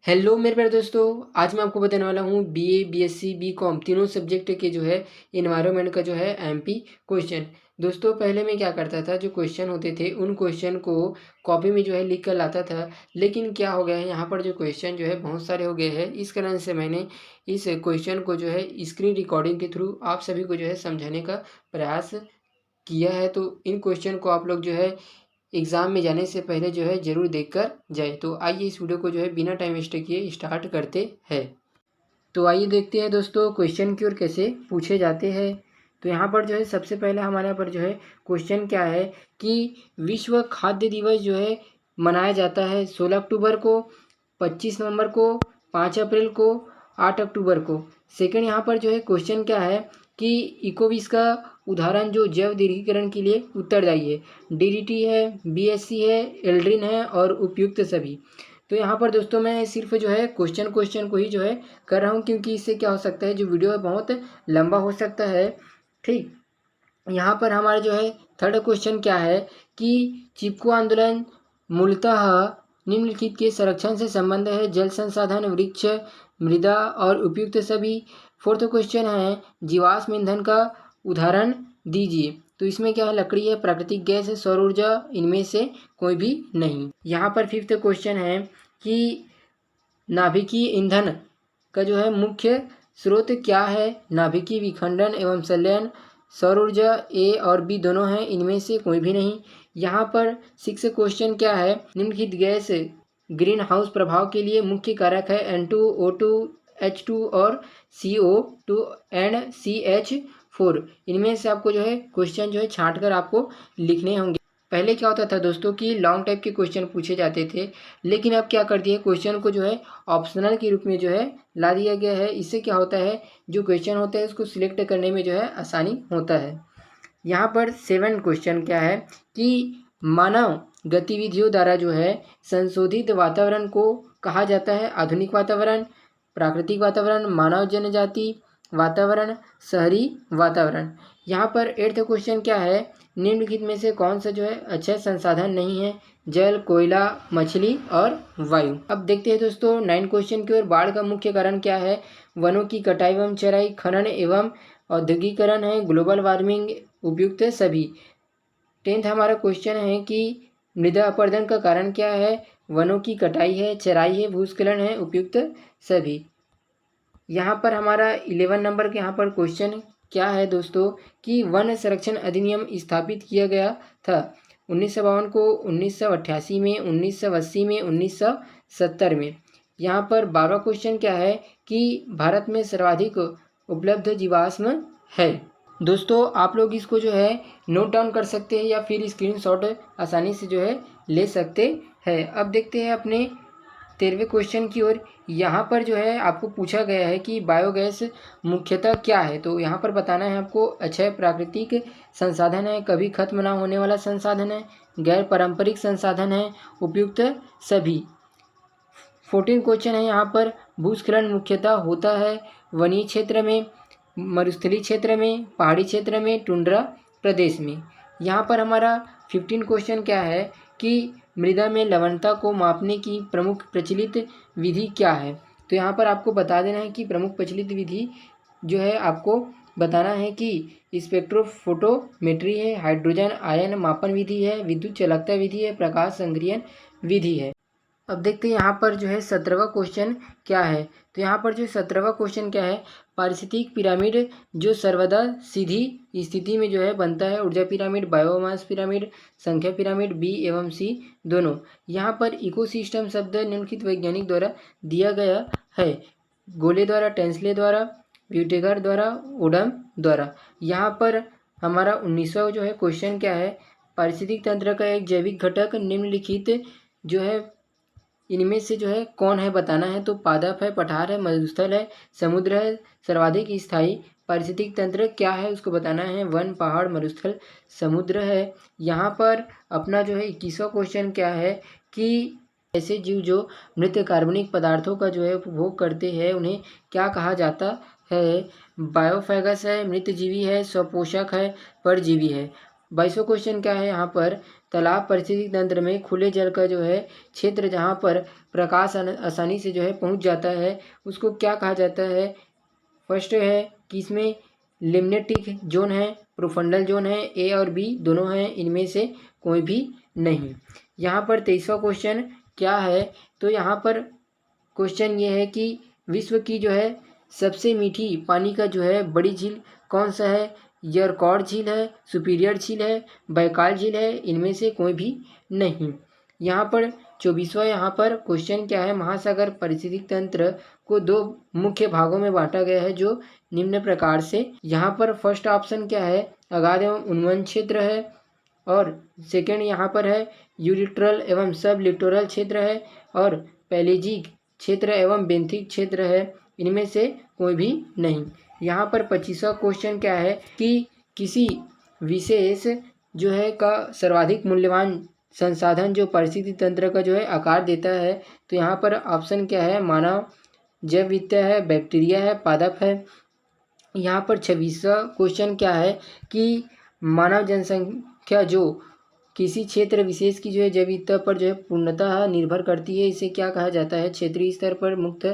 Hello मेरे प्यारे दोस्तों, आज मैं आपको बताने वाला हूँ बीए, बीएससी, बीकॉम तीनों सब्जेक्ट के जो है एनवायरनमेंट का जो है एमपी क्वेश्चन। दोस्तों पहले मैं क्या करता था, जो क्वेश्चन होते थे उन क्वेश्चन को कॉपी में जो है लिख कर लाता था। लेकिन क्या हो गया है, यहाँ पर जो क्वेश्चन जो है बहुत सारे हो गए हैं। इस कारण से मैंने इस क्वेश्चन को जो है स्क्रीन रिकॉर्डिंग के थ्रू आप सभी को जो है समझाने का प्रयास किया है। तो इन क्वेश्चन को आप लोग जो है एग्ज़ाम में जाने से पहले जो है ज़रूर देख कर जाए। तो आइए इस वीडियो को जो है बिना टाइम वेस्ट किए स्टार्ट करते हैं। तो आइए देखते हैं दोस्तों क्वेश्चन की ओर कैसे पूछे जाते हैं। तो यहाँ पर जो है सबसे पहले हमारे यहाँ पर जो है क्वेश्चन क्या है कि विश्व खाद्य दिवस जो है मनाया जाता है 16 अक्टूबर को, 25 नवंबर को, 5 अप्रैल को, 8 अक्टूबर को। सेकंड यहाँ पर जो है क्वेश्चन क्या है कि इकोविस का उदाहरण जो जैव दीर्घीकरण के लिए उत्तरदायी है। डीडीटी है, बीएससी है, एल्ड्रिन है और उपयुक्त सभी। तो यहाँ पर दोस्तों मैं सिर्फ जो है क्वेश्चन को ही जो है कर रहा हूँ, क्योंकि इससे क्या हो सकता है, जो वीडियो है बहुत लंबा हो सकता है। ठीक, यहाँ पर हमारा जो है थर्ड क्वेश्चन क्या है कि चिपको आंदोलन मूलतः निम्नलिखित के संरक्षण से संबंध है। जल संसाधन, वृक्ष, मृदा और उपयुक्त सभी। फोर्थ क्वेश्चन है जीवाश्म ईंधन का उदाहरण दीजिए। तो इसमें क्या है, लकड़ी है, प्राकृतिक गैस है, सौर ऊर्जा, इनमें से कोई भी नहीं। यहाँ पर फिफ्थ क्वेश्चन है कि नाभिकीय ईंधन का जो है मुख्य स्रोत क्या है। नाभिकीय विखंडन एवं संलयन, सौर ऊर्जा ए और बी दोनों हैं, इनमें से कोई भी नहीं। यहाँ पर सिक्स क्वेश्चन क्या है, निम्नलिखित गैस ग्रीन हाउस प्रभाव के लिए मुख्य कारक है। N2, O2, H2 और CO2 एंड CH4। इनमें से आपको जो है क्वेश्चन जो है छांट कर आपको लिखने होंगे। पहले क्या होता था दोस्तों कि लॉन्ग टाइप के क्वेश्चन पूछे जाते थे, लेकिन अब क्या कर दिया, क्वेश्चन को जो है ऑप्शनल के रूप में जो है ला दिया गया है। इससे क्या होता है, जो क्वेश्चन होता है उसको सिलेक्ट करने में जो है आसानी होता है। यहाँ पर 7 क्वेश्चन क्या है कि मानव गतिविधियों द्वारा जो है संशोधित वातावरण को कहा जाता है। आधुनिक वातावरण, प्राकृतिक वातावरण, मानव जनजाति वातावरण, शहरी वातावरण। यहाँ पर 8th क्वेश्चन क्या है, निम्नलिखित में से कौन सा जो है अच्छा संसाधन नहीं है। जल, कोयला, मछली और वायु। अब देखते हैं दोस्तों 9 क्वेश्चन की ओर। बाढ़ का मुख्य कारण क्या है। वनों की कटाई एवं चराई, खनन एवं औद्योगिकरण है, ग्लोबल वार्मिंग, उपयुक्त सभी। 10th हमारा क्वेश्चन है कि मृदा अपरदन का कारण क्या है। वनों की कटाई है, चराई है, भूस्खलन है, उपयुक्त सभी। यहाँ पर हमारा 11 नंबर के यहाँ पर क्वेश्चन क्या है दोस्तों कि वन संरक्षण अधिनियम स्थापित किया गया था 1952 को, 1988 में, 1980 में, 1970 में। यहाँ पर 12वां क्वेश्चन क्या है कि भारत में सर्वाधिक उपलब्ध जीवाश्म है। दोस्तों आप लोग इसको जो है नोट डाउन कर सकते हैं या फिर स्क्रीनशॉट आसानी से जो है ले सकते हैं। अब देखते हैं अपने 13वें क्वेश्चन की ओर। यहाँ पर जो है आपको पूछा गया है कि बायोगैस मुख्यतः क्या है। तो यहाँ पर बताना है आपको, अक्षय प्राकृतिक संसाधन है, कभी खत्म ना होने वाला संसाधन है, गैर पारंपरिक संसाधन है, उपयुक्त सभी। 14 क्वेश्चन है यहाँ पर, भूस्खलन मुख्यतः होता है वनीय क्षेत्र में, मरुस्थलीय क्षेत्र में, पहाड़ी क्षेत्र में, टुंड्रा प्रदेश में। यहाँ पर हमारा 15 क्वेश्चन क्या है कि मृदा में लवणता को मापने की प्रमुख प्रचलित विधि क्या है। तो यहाँ पर आपको बता देना है कि प्रमुख प्रचलित विधि जो है आपको बताना है कि स्पेक्ट्रोफोटोमेट्री है, हाइड्रोजन आयन मापन विधि है, विद्युत चालकता विधि है, प्रकाश संग्रहण विधि है। अब देखते हैं यहाँ पर जो है 17वां क्वेश्चन क्या है। तो यहाँ पर जो 17वां क्वेश्चन क्या है, पारिस्थितिक पिरामिड जो सर्वदा सीधी स्थिति में जो है बनता है। ऊर्जा पिरामिड, बायोमास पिरामिड, संख्या पिरामिड, बी एवं सी दोनों। यहाँ पर इकोसिस्टम शब्द निम्नलिखित वैज्ञानिक द्वारा दिया गया है। गोले द्वारा, टेंसले द्वारा, ब्यूटेगर द्वारा, ओडम द्वारा। यहाँ पर हमारा 19वां जो है क्वेश्चन क्या है, पारिस्थितिक तंत्र का एक जैविक घटक निम्नलिखित जो है इनमें से जो है कौन है बताना है। तो पादप है, पठार है, मरुस्थल है, समुद्र है। सर्वाधिक स्थायी पारिस्थितिक तंत्र क्या है उसको बताना है। वन, पहाड़, मरुस्थल, समुद्र है। यहाँ पर अपना जो है 21वां क्वेश्चन क्या है कि ऐसे जीव जो मृत कार्बनिक पदार्थों का जो है उपभोग करते हैं उन्हें क्या कहा जाता है। बायोफेगस है, मृतजीवी है, स्वपोषक है, परजीवी है। 22वां क्वेश्चन क्या है यहाँ पर, तालाब पारिस्थितिक तंत्र में खुले जल का जो है क्षेत्र जहाँ पर प्रकाश आसानी से जो है पहुँच जाता है उसको क्या कहा जाता है। फर्स्ट है कि इसमें लिम्नेटिक जोन है, प्रोफंडल जोन है, ए और बी दोनों हैं, इनमें से कोई भी नहीं। यहाँ पर 23वां क्वेश्चन क्या है, तो यहाँ पर क्वेश्चन ये है कि विश्व की जो है सबसे मीठी पानी का जो है बड़ी झील कौन सा है। यरकौड झील है, सुपीरियर झील है, बैकाल झील है, इनमें से कोई भी नहीं। यहाँ पर 24वां यहाँ पर क्वेश्चन क्या है, महासागर पारिस्थितिक तंत्र को दो मुख्य भागों में बांटा गया है जो निम्न प्रकार से। यहाँ पर फर्स्ट ऑप्शन क्या है, अगाध एवं उन्वन क्षेत्र है, और सेकंड यहाँ पर है यूलिटरल एवं सब लिटोरल क्षेत्र है, और पैलेजिक क्षेत्र एवं बेंथिक क्षेत्र है, इनमें से कोई भी नहीं। यहाँ पर 25वां क्वेश्चन क्या है कि किसी विशेष जो है का सर्वाधिक मूल्यवान संसाधन जो पारिस्थितिक तंत्र का जो है आकार देता है, तो यहाँ पर ऑप्शन क्या है, मानव, जैव विद्युत है, बैक्टीरिया है, पादप है। यहाँ पर 26वां क्वेश्चन क्या है कि मानव जनसंख्या जो किसी क्षेत्र विशेष की जो है जैव विविधता पर जो है पूर्णतः निर्भर करती है, इसे क्या कहा जाता है। क्षेत्रीय स्तर पर मुक्त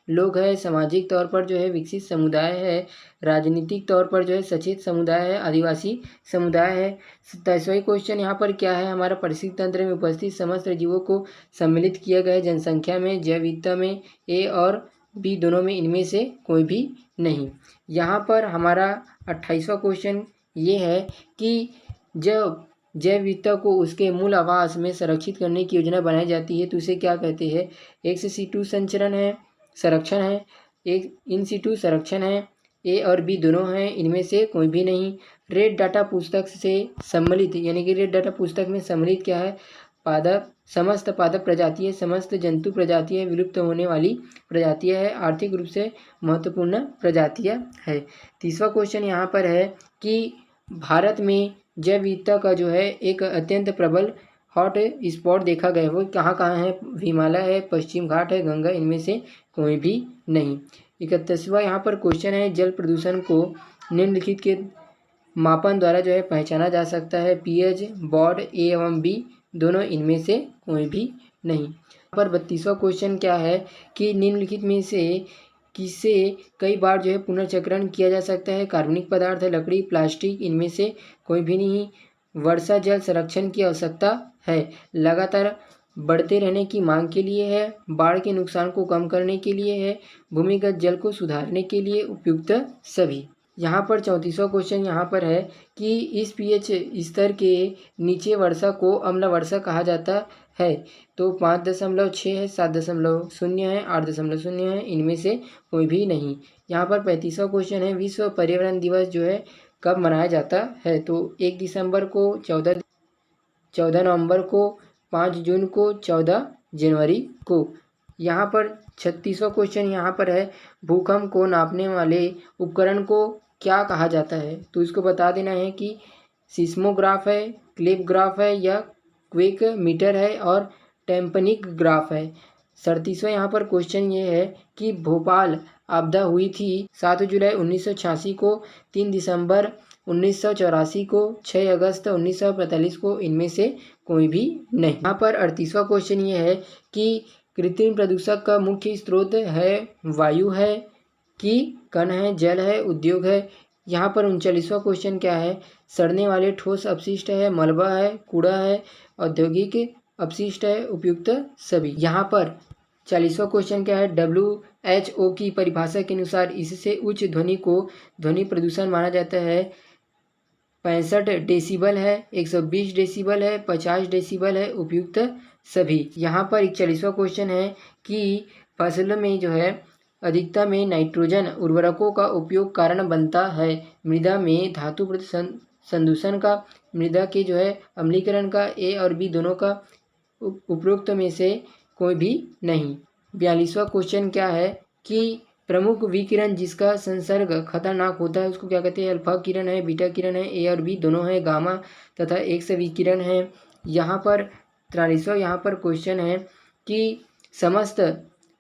लोग है, सामाजिक तौर पर जो है विकसित समुदाय है, राजनीतिक तौर पर जो है सचेत समुदाय है, आदिवासी समुदाय है। 27वां क्वेश्चन यहाँ पर क्या है, हमारा पारिस्थितिक तंत्र में उपस्थित समस्त जीवों को सम्मिलित किया गया है जनसंख्या में, जैव विविधता में, ए और बी दोनों में, इनमें से कोई भी नहीं। यहाँ पर हमारा 28वां क्वेश्चन ये है कि जब जैव विविधता को उसके मूल आवास में संरक्षित करने की योजना बनाई जाती है तो उसे क्या कहते हैं। एक्स सिटू संचरण है, संरक्षण है, एक इन सिटू संरक्षण है, ए और बी दोनों हैं, इनमें से कोई भी नहीं। रेड डाटा पुस्तक से सम्मिलित, यानी कि रेड डाटा पुस्तक में सम्मिलित क्या है, पादप, समस्त पादप प्रजातियाँ, समस्त जंतु प्रजातियाँ, विलुप्त होने वाली प्रजातियाँ है, आर्थिक रूप से महत्वपूर्ण प्रजातियाँ है। 30वां क्वेश्चन यहाँ पर है कि भारत में जैव विविधता का जो है एक अत्यंत प्रबल हॉट स्पॉट देखा गया है, वो कहाँ कहाँ है। हिमालय है, पश्चिम घाट है, गंगा, इनमें से कोई भी नहीं। 31वां यहाँ पर क्वेश्चन है, जल प्रदूषण को निम्नलिखित के मापन द्वारा जो है पहचाना जा सकता है। पीएच, बॉड, ए एवं बी दोनों, इनमें से कोई भी नहीं। यहाँ पर 32वां क्वेश्चन क्या है कि निम्नलिखित में से किससे कई बार जो है पुनर्चक्रण किया जा सकता है। कार्बनिक पदार्थ है, लकड़ी, प्लास्टिक, इनमें से कोई भी नहीं। वर्षा जल संरक्षण की आवश्यकता है, लगातार बढ़ते रहने की मांग के लिए है, बाढ़ के नुकसान को कम करने के लिए है, भूमिगत जल को सुधारने के लिए, उपयुक्त सभी। यहाँ पर 34वां क्वेश्चन यहाँ पर है कि इस पीएच स्तर के नीचे वर्षा को अम्ल वर्षा कहा जाता है, तो 5.6 है, 7.0 है, 8.0 है, इनमें से कोई भी नहीं। यहाँ पर 35वां क्वेश्चन है, विश्व पर्यावरण दिवस जो है कब मनाया जाता है, तो 1 दिसंबर को, 14 नवंबर को, 5 जून को, 14 जनवरी को। यहाँ पर 36वां क्वेश्चन यहाँ पर है, भूकंप को नापने वाले उपकरण को क्या कहा जाता है, तो इसको बता देना है कि सिस्मोग्राफ है, क्लिपग्राफ है, या क्वेक मीटर है, और टेम्पनिक ग्राफ है। 37वां यहाँ पर क्वेश्चन ये है कि भोपाल आपदा हुई थी 7 जुलाई 1986 को, 3 दिसंबर 1984 को, 6 अगस्त 1945 को, इनमें से कोई भी नहीं। यहाँ पर 38वां क्वेश्चन ये है कि कृत्रिम प्रदूषक का मुख्य स्रोत है, वायु है कि कण है, जल है, उद्योग है। यहाँ पर 39वां क्वेश्चन क्या है, सड़ने वाले ठोस अपशिष्ट है, मलबा है, कूड़ा है, औद्योगिक अपशिष्ट है, उपयुक्त सभी। यहाँ पर 40वां क्वेश्चन क्या है, WHO की परिभाषा के अनुसार इससे उच्च ध्वनि को ध्वनि प्रदूषण माना जाता है। 65 डेसिबल है, 120 डेसिबल है, 50 डेसिबल है, उपयुक्त सभी। यहाँ पर 41वां क्वेश्चन है कि फसलों में जो है अधिकता में नाइट्रोजन उर्वरकों का उपयोग कारण बनता है। मृदा में धातु संदूषण का, मृदा के जो है अम्लीकरण का, ए और बी दोनों का, उपरोक्त में से कोई भी नहीं। 42वां क्वेश्चन क्या है कि प्रमुख विकिरण जिसका संसर्ग खतरनाक होता है उसको क्या कहते हैं। अल्फा किरण है, बीटा किरण है, ए और बी दोनों है, गामा तथा एक्स विकिरण है। यहाँ पर 43वां यहाँ पर क्वेश्चन है कि समस्त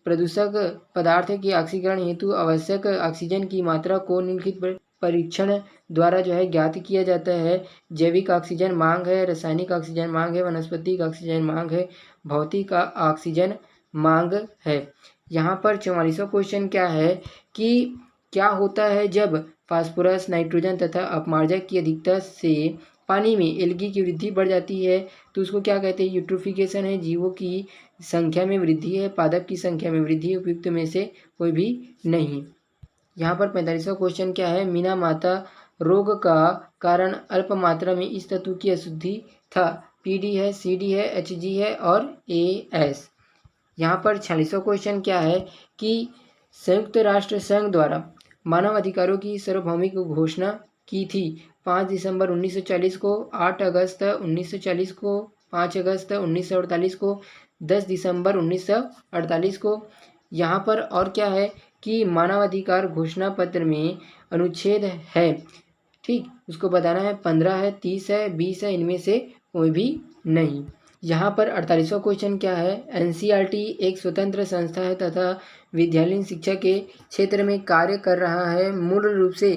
प्रदूषक पदार्थ के ऑक्सीकरण हेतु आवश्यक ऑक्सीजन की मात्रा को निम्नलिखित परीक्षण द्वारा जो है ज्ञात किया जाता है। जैविक ऑक्सीजन मांग है, रासायनिक ऑक्सीजन मांग है, वनस्पतिक ऑक्सीजन मांग है, भौतिक ऑक्सीजन मांग है। यहाँ पर 44वां क्वेश्चन क्या है कि क्या होता है जब फास्फोरस, नाइट्रोजन तथा अपमार्जक की अधिकता से पानी में एल्गी की वृद्धि बढ़ जाती है, तो उसको क्या कहते हैं? यूट्रोफिकेशन है। जीवों की संख्या में वृद्धि है, पादप की संख्या में वृद्धि है, उपयुक्त में से कोई भी नहीं। यहाँ पर 45वां क्वेश्चन क्या है? मीना माता रोग का कारण अल्प मात्रा में इस तत्व की अशुद्धि था। PD है, CD है, Hg है और AS। यहाँ पर 46वां क्वेश्चन क्या है कि संयुक्त राष्ट्र संघ द्वारा मानव अधिकारों की सार्वभौमिक घोषणा की थी 5 दिसंबर 1940 को, 8 अगस्त 1940 को, 5 अगस्त 1948 को, 10 दिसंबर 1948 को। यहाँ पर और क्या है कि मानवाधिकार घोषणा पत्र में अनुच्छेद है, ठीक, उसको बताना है। 15 है, 30 है, 20 है, इनमें से कोई भी नहीं। यहाँ पर 48वां क्वेश्चन क्या है? NCERT एक स्वतंत्र संस्था है तथा विद्यालयीन शिक्षा के क्षेत्र में कार्य कर रहा है। मूल रूप से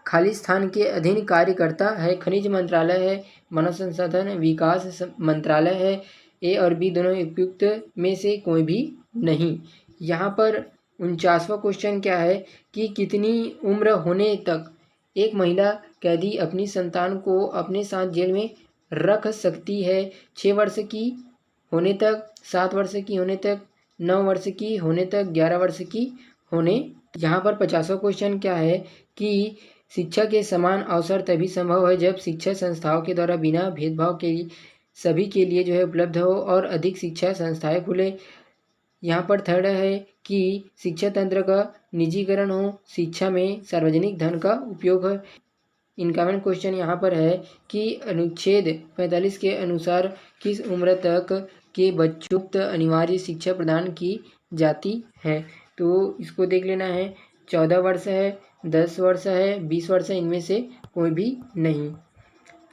खालिस्तान के अधीन कार्य करता है। खनिज मंत्रालय है, मानव संसाधन विकास मंत्रालय है। A और B दोनों उपयुक्त में से कोई भी नहीं। यहाँ पर 49वां क्वेश्चन क्या है कि कितनी उम्र होने तक एक महिला कैदी अपनी संतान को अपने साथ जेल में रख सकती है? 6 वर्ष की होने तक, 7 वर्ष की होने तक, 9 वर्ष की होने तक, 11 वर्ष की होने। यहाँ पर 50वां क्वेश्चन क्या है कि शिक्षा के समान अवसर तभी संभव है जब शिक्षा संस्थाओं के द्वारा बिना भेदभाव के सभी के लिए जो है उपलब्ध हो और अधिक शिक्षा संस्थाएं खुले। यहाँ पर थर्ड है कि शिक्षा तंत्र का निजीकरण हो, शिक्षा में सार्वजनिक धन का उपयोग है। 51वां क्वेश्चन यहाँ पर है कि अनुच्छेद 45 के अनुसार किस उम्र तक के बच्चों को अनिवार्य शिक्षा प्रदान की जाती है? तो इसको देख लेना है। 14 वर्ष है, 10 वर्ष है, 20 वर्ष है, इनमें से कोई भी नहीं।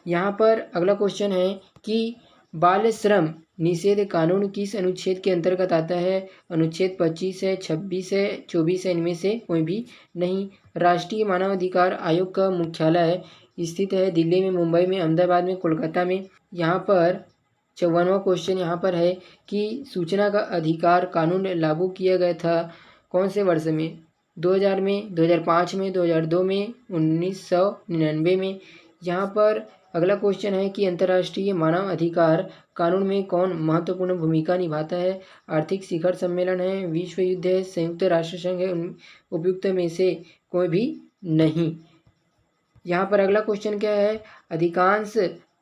यहाँ पर अगला क्वेश्चन है कि बाल श्रम निषेध कानून किस अनुच्छेद के अंतर्गत आता है? अनुच्छेद 25 है, 26 है, 24 है, इनमें से कोई भी नहीं। राष्ट्रीय मानवाधिकार आयोग का मुख्यालय स्थित है दिल्ली में, मुंबई में, अहमदाबाद में, कोलकाता में। यहाँ पर 54वां क्वेश्चन यहाँ पर है कि सूचना का अधिकार कानून लागू किया गया था कौन से वर्ष में? 2000 में, 2005 में, 2002 में, 1999 में। यहाँ पर अगला क्वेश्चन है कि अंतर्राष्ट्रीय मानव अधिकार कानून में कौन महत्वपूर्ण भूमिका निभाता है? आर्थिक शिखर सम्मेलन है, विश्व युद्ध है, संयुक्त राष्ट्र संघ है, उपयुक्त में से कोई भी नहीं। यहाँ पर अगला क्वेश्चन क्या है? अधिकांश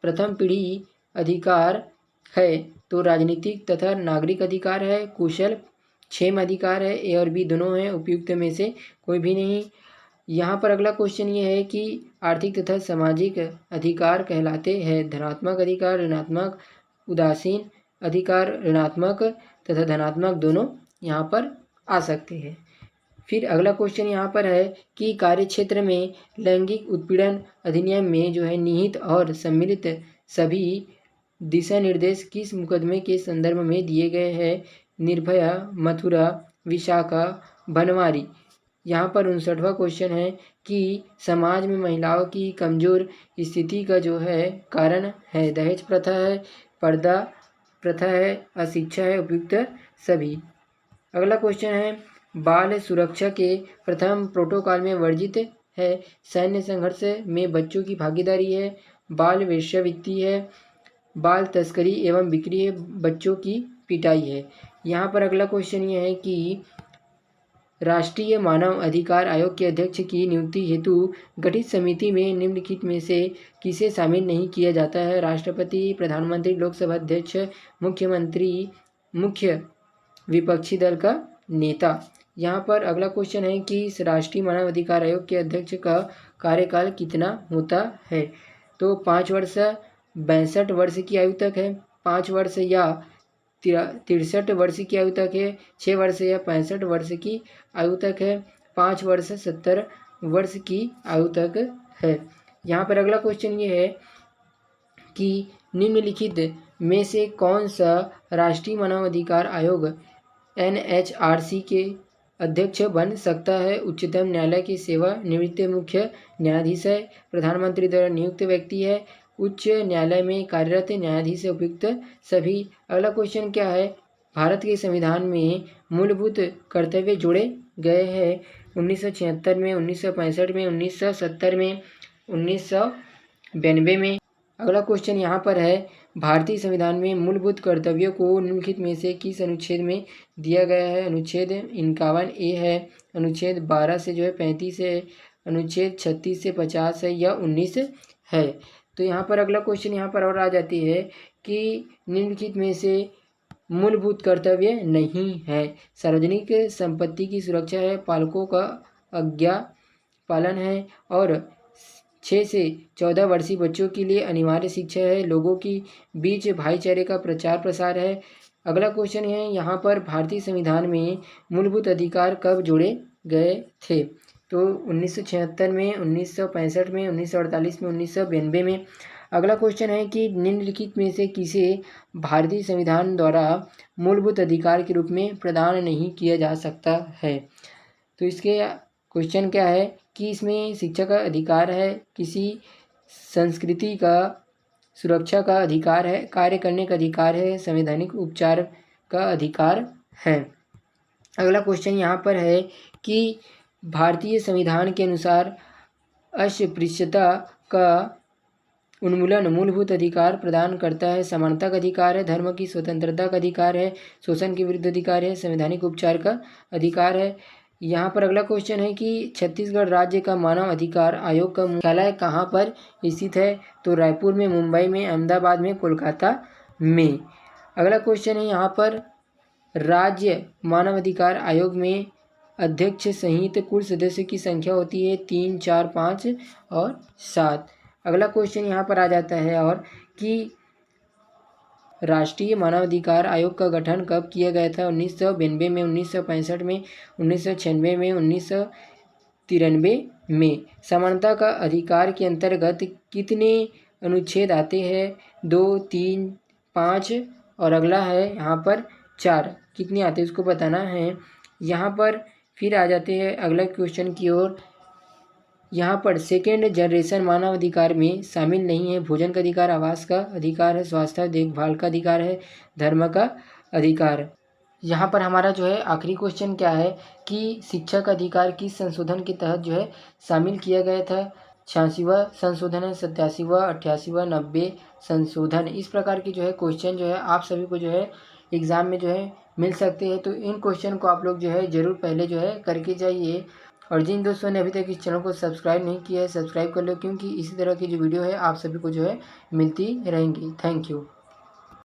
प्रथम पीढ़ी अधिकार है तो राजनीतिक तथा नागरिक अधिकार है, कुशल क्षेम अधिकार है। A और B दोनों हैं, उपयुक्त में से कोई भी नहीं। यहाँ पर अगला क्वेश्चन ये है कि आर्थिक तथा सामाजिक अधिकार कहलाते हैं धनात्मक अधिकार, ऋणात्मक, उदासीन अधिकार, ऋणात्मक तथा धनात्मक दोनों यहाँ पर आ सकते हैं। फिर अगला क्वेश्चन यहाँ पर है कि कार्यक्षेत्र में लैंगिक उत्पीड़न अधिनियम में जो है निहित और सम्मिलित सभी दिशा निर्देश किस मुकदमे के संदर्भ में दिए गए हैं? निर्भया, मथुरा, विशाखा, बनवारी। यहाँ पर 59वां क्वेश्चन है कि समाज में महिलाओं की कमज़ोर स्थिति का जो है कारण है दहेज प्रथा है, पर्दा प्रथा है, अशिक्षा है, उपयुक्त सभी। अगला क्वेश्चन है बाल सुरक्षा के प्रथम प्रोटोकॉल में वर्जित है सैन्य संघर्ष में बच्चों की भागीदारी है, बाल वेश्यावृत्ति है, बाल तस्करी एवं बिक्री है, बच्चों की पिटाई है। यहाँ पर अगला क्वेश्चन ये है कि राष्ट्रीय मानव अधिकार आयोग के अध्यक्ष की नियुक्ति हेतु गठित समिति में निम्नलिखित में से किसे शामिल नहीं किया जाता है? राष्ट्रपति, प्रधानमंत्री, लोकसभा अध्यक्ष, मुख्यमंत्री, मुख्य विपक्षी दल का नेता। यहाँ पर अगला क्वेश्चन है कि इस राष्ट्रीय मानव अधिकार आयोग के अध्यक्ष का कार्यकाल कितना होता है? तो 5 वर्ष 62 वर्ष की आयु तक है, 5 वर्ष या 63 वर्ष की आयु तक है, 6 वर्ष या 65 वर्ष की आयु तक है, 5 वर्ष 70 वर्ष की आयु तक है। यहाँ पर अगला क्वेश्चन ये है कि निम्नलिखित में से कौन सा राष्ट्रीय मानवाधिकार आयोग NHRC के अध्यक्ष बन सकता है। उच्चतम न्यायालय की सेवानिवृत्त मुख्य न्यायाधीश है। प्रधानमंत्री द्वारा नियुक्त व्यक्ति है। उच्च न्यायालय में कार्यरत न्यायाधीश उपयुक्त सभी। अगला क्वेश्चन क्या है, भारत के संविधान में मूलभूत कर्तव्य जोड़े गए हैं 1976 में, 1965 में, 1970 में, 1992 में। अगला क्वेश्चन यहाँ पर है, भारतीय संविधान में मूलभूत कर्तव्यों को निम्नलिखित में से किस अनुच्छेद में दिया गया है। अनुच्छेद 51A है, अनुच्छेद 12 से 35 है, अनुच्छेद 36 से 50 है या 19 है। तो यहाँ पर अगला क्वेश्चन यहाँ पर और आ जाती है कि निम्नलिखित में से मूलभूत कर्तव्य नहीं है। सार्वजनिक संपत्ति की सुरक्षा है, पालकों का आज्ञा पालन है और 6 से 14 वर्षीय बच्चों के लिए अनिवार्य शिक्षा है। लोगों के बीच भाईचारे का प्रचार प्रसार है। अगला क्वेश्चन है यहाँ पर, भारतीय संविधान में मूलभूत अधिकार कब जोड़े गए थे। तो 1976 में, 1965 में, 1948 में, 1992 में। अगला क्वेश्चन है कि निम्नलिखित में से किसे भारतीय संविधान द्वारा मूलभूत अधिकार के रूप में प्रदान नहीं किया जा सकता है। तो इसके क्वेश्चन क्या है कि इसमें शिक्षा का अधिकार है, किसी संस्कृति का सुरक्षा का अधिकार है, कार्य करने का अधिकार है, संवैधानिक उपचार का अधिकार है। अगला क्वेश्चन यहाँ पर है कि भारतीय संविधान के अनुसार अस्पृश्यता का उन्मूलन मूलभूत अधिकार प्रदान करता है। समानता का अधिकार है, धर्म की स्वतंत्रता का अधिकार है, शोषण के विरुद्ध अधिकार है, संवैधानिक उपचार का अधिकार है। यहाँ पर अगला क्वेश्चन है कि छत्तीसगढ़ राज्य का मानव अधिकार आयोग का मुख्यालय कहाँ पर स्थित है। तो रायपुर में, मुंबई में, अहमदाबाद में, कोलकाता में। अगला क्वेश्चन है यहाँ पर, राज्य मानव अधिकार आयोग में अध्यक्ष सहित कुल सदस्यों की संख्या होती है 3, 4, 5 और 7। अगला क्वेश्चन यहाँ पर आ जाता है और कि राष्ट्रीय मानवाधिकार आयोग का गठन कब किया गया था। 1992 में, 1965 में, 1996 में, 1993 में। समानता का अधिकार के अंतर्गत कितने अनुच्छेद आते हैं। 2, 3, 5 और अगला है यहाँ पर 4। कितने आते हैं उसको बताना है। यहाँ पर फिर आ जाते हैं अगला क्वेश्चन की ओर। यहाँ पर सेकेंड जनरेशन मानव अधिकार में शामिल नहीं है। भोजन का अधिकार, आवास का अधिकार है, स्वास्थ्य देखभाल का अधिकार है, धर्म का अधिकार। यहाँ पर हमारा जो है आखिरी क्वेश्चन क्या है कि शिक्षा का अधिकार किस संशोधन के तहत जो है शामिल किया गया था। 86वां संशोधन है, 87वां, 88वां, 90 संशोधन। इस प्रकार की जो है क्वेश्चन जो है आप सभी को जो है एग्ज़ाम में जो है मिल सकते हैं। तो इन क्वेश्चन को आप लोग जो है ज़रूर पहले जो है करके जाइए। और जिन दोस्तों ने अभी तक इस चैनल को सब्सक्राइब नहीं किया है, सब्सक्राइब कर लो, क्योंकि इसी तरह की जो वीडियो है आप सभी को जो है मिलती रहेंगी। Thank you.